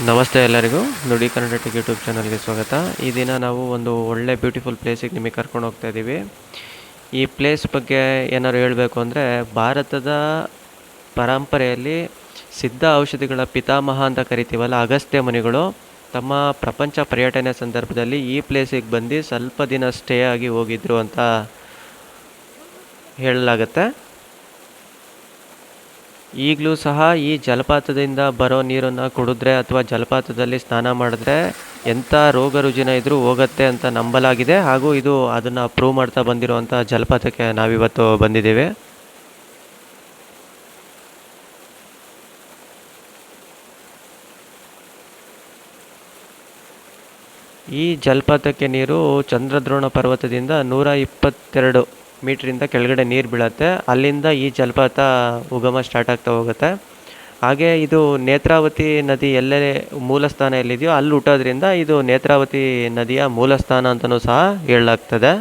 ನಮಸ್ತೆ ಎಲ್ಲರಿಗೂ. ನುಡಿ ಕನ್ನಡ ಟೆಕ್ ಯೂಟ್ಯೂಬ್ ಚಾನಲ್ಗೆ ಸ್ವಾಗತ. ಈ ದಿನ ನಾವು ಒಂದು ಒಳ್ಳೆ ಬ್ಯೂಟಿಫುಲ್ ಪ್ಲೇಸಿಗೆ ನಿಮಗೆ ಕರ್ಕೊಂಡು ಹೋಗ್ತಾ ಇದ್ದೀವಿ. ಈ ಪ್ಲೇಸ್ ಬಗ್ಗೆ ಏನಾದ್ರು ಹೇಳಬೇಕು ಅಂದರೆ, ಭಾರತದ ಪರಂಪರೆಯಲ್ಲಿ ಸಿದ್ಧ ಔಷಧಿಗಳ ಪಿತಾಮಹ ಅಂತ ಕರಿತೀವಲ್ಲ, ಅಗಸ್ತ್ಯ ಮುನಿಗಳು ತಮ್ಮ ಪ್ರಪಂಚ ಪರ್ಯಟನೆ ಸಂದರ್ಭದಲ್ಲಿ ಈ ಪ್ಲೇಸಿಗೆ ಬಂದು ಸ್ವಲ್ಪ ದಿನ ಸ್ಟೇ ಆಗಿ ಹೋಗಿದ್ರು ಅಂತ ಹೇಳಲಾಗತ್ತೆ. ಈಗಲೂ ಸಹ ಈ ಜಲಪಾತದಿಂದ ಬರೋ ನೀರನ್ನು ಕುಡಿದ್ರೆ ಅಥವಾ ಜಲಪಾತದಲ್ಲಿ ಸ್ನಾನ ಮಾಡಿದ್ರೆ ಎಂಥ ರೋಗ ರುಜಿನ ಇದ್ರೂ ಹೋಗುತ್ತೆ ಅಂತ ನಂಬಲಾಗಿದೆ. ಹಾಗೂ ಇದು ಅದನ್ನು ಪ್ರೂವ್ ಮಾಡ್ತಾ ಬಂದಿರುವಂಥ ಜಲಪಾತಕ್ಕೆ ನಾವಿವತ್ತು ಬಂದಿದ್ದೇವೆ. ಈ ಜಲಪಾತಕ್ಕೆ ನೀರು ಚಂದ್ರದ್ರೋಣ ಪರ್ವತದಿಂದ 122 ಮೀಟ್ರಿಂದ ಕೆಳಗಡೆ ನೀರು ಬೀಳತ್ತೆ. ಅಲ್ಲಿಂದ ಈ ಜಲಪಾತ ಉಗಮ ಸ್ಟಾರ್ಟ್ ಆಗ್ತಾ ಹೋಗುತ್ತೆ. ಹಾಗೆ ಇದು ನೇತ್ರಾವತಿ ನದಿ ಎಲ್ಲೇ ಮೂಲಸ್ಥಾನ ಎಲ್ಲಿದೆಯೋ ಅಲ್ಲಿ ಹುಟ್ಟೋದ್ರಿಂದ ಇದು ನೇತ್ರಾವತಿ ನದಿಯ ಮೂಲಸ್ಥಾನ ಅಂತಲೂ ಸಹ ಹೇಳಲಾಗ್ತದೆ.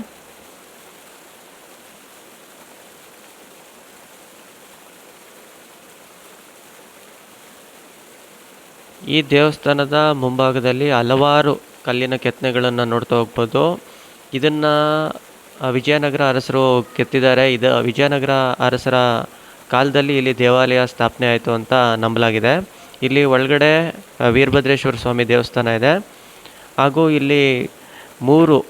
ಈ ದೇವಸ್ಥಾನದ ಮುಂಭಾಗದಲ್ಲಿ ಹಲವಾರು ಕಲ್ಲಿನ ಕೆತ್ತನೆಗಳನ್ನು ನೋಡ್ತಾ ಹೋಗ್ಬೋದು. ಇದನ್ನು ವಿಜಯನಗರ ಅರಸರು ಕೆತ್ತಿದ್ದಾರೆ. ಇದು ವಿಜಯನಗರ ಅರಸರ ಕಾಲದಲ್ಲಿ ಇಲ್ಲಿ ದೇವಾಲಯ ಸ್ಥಾಪನೆ ಆಯಿತು ಅಂತ ನಂಬಲಾಗಿದೆ. ಇಲ್ಲಿ ಒಳಗಡೆ ವೀರಭದ್ರೇಶ್ವರ ಸ್ವಾಮಿ ದೇವಸ್ಥಾನ ಇದೆ. ಹಾಗೂ ಇಲ್ಲಿ 3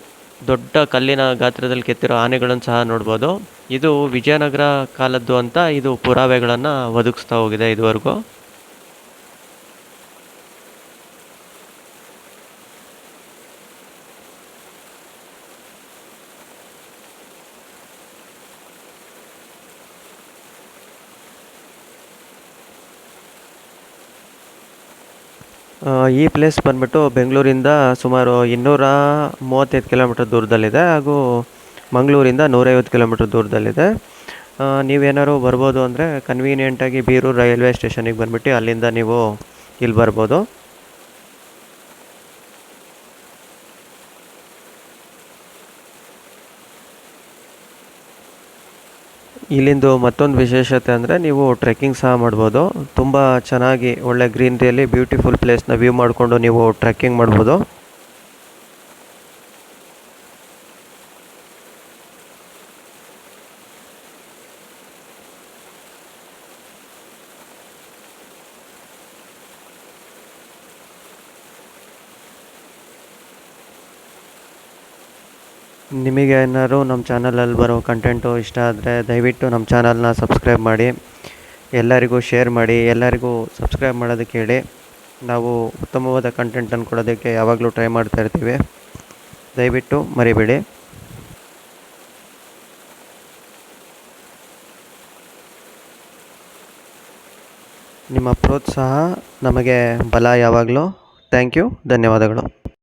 ದೊಡ್ಡ ಕಲ್ಲಿನ ಗಾತ್ರದಲ್ಲಿ ಕೆತ್ತಿರೋ ಆನೆಗಳನ್ನು ಸಹ ನೋಡ್ಬೋದು. ಇದು ವಿಜಯನಗರ ಕಾಲದ್ದು ಅಂತ ಇದು ಪುರಾವೆಗಳನ್ನು ಒದಗಿಸ್ತಾ ಹೋಗಿದೆ ಇದುವರೆಗೂ. ಈ ಪ್ಲೇಸ್ ಬಂದ್ಬಿಟ್ಟು ಬೆಂಗಳೂರಿಂದ ಸುಮಾರು 235 ಕಿಲೋಮೀಟರ್ ದೂರದಲ್ಲಿದೆ. ಹಾಗೂ ಮಂಗಳೂರಿಂದ 150 ಕಿಲೋಮೀಟರ್ ದೂರದಲ್ಲಿದೆ. ನೀವೇನಾದ್ರು ಬರ್ಬೋದು ಅಂದರೆ ಕನ್ವೀನಿಯೆಂಟಾಗಿ ಬೀರೂರು ರೈಲ್ವೆ ಸ್ಟೇಷನಿಗೆ ಬಂದ್ಬಿಟ್ಟು ಅಲ್ಲಿಂದ ನೀವು ಇಲ್ಲಿ ಬರ್ಬೋದು. ಇಲ್ಲಿಂದು ಮತ್ತೊಂದು ವಿಶೇಷತೆ ಅಂದರೆ ನೀವು ಟ್ರೆಕ್ಕಿಂಗ್ ಸಹ ಮಾಡ್ಬೋದು. ತುಂಬ ಚೆನ್ನಾಗಿ ಒಳ್ಳೆ ಗ್ರೀನ್ರಿಯಲ್ಲಿ ಬ್ಯೂಟಿಫುಲ್ ಪ್ಲೇಸ್ನ ವ್ಯೂ ಮಾಡಿಕೊಂಡು ನೀವು ಟ್ರೆಕ್ಕಿಂಗ್ ಮಾಡ್ಬೋದು. ನಿಮಗೆ ಏನಾದ್ರು ನಮ್ಮ ಚಾನಲಲ್ಲಿ ಬರೋ ಕಂಟೆಂಟು ಇಷ್ಟ ಆದರೆ ದಯವಿಟ್ಟು ನಮ್ಮ ಚಾನಲ್ನ ಸಬ್ಸ್ಕ್ರೈಬ್ ಮಾಡಿ, ಎಲ್ಲರಿಗೂ ಶೇರ್ ಮಾಡಿ, ಎಲ್ಲರಿಗೂ ಸಬ್ಸ್ಕ್ರೈಬ್ ಮಾಡೋದಕ್ಕೆ ಹೇಳಿ. ನಾವು ಉತ್ತಮವಾದ ಕಂಟೆಂಟನ್ನು ಕೊಡೋದಕ್ಕೆ ಯಾವಾಗಲೂ ಟ್ರೈ ಮಾಡ್ತಾ ಇರ್ತೀವಿ. ದಯವಿಟ್ಟು ಮರಿಬೇಡಿ. ನಿಮ್ಮ ಪ್ರೋತ್ಸಾಹ ನಮಗೆ ಬಲ ಯಾವಾಗಲೂ. Thank you. ಧನ್ಯವಾದಗಳು.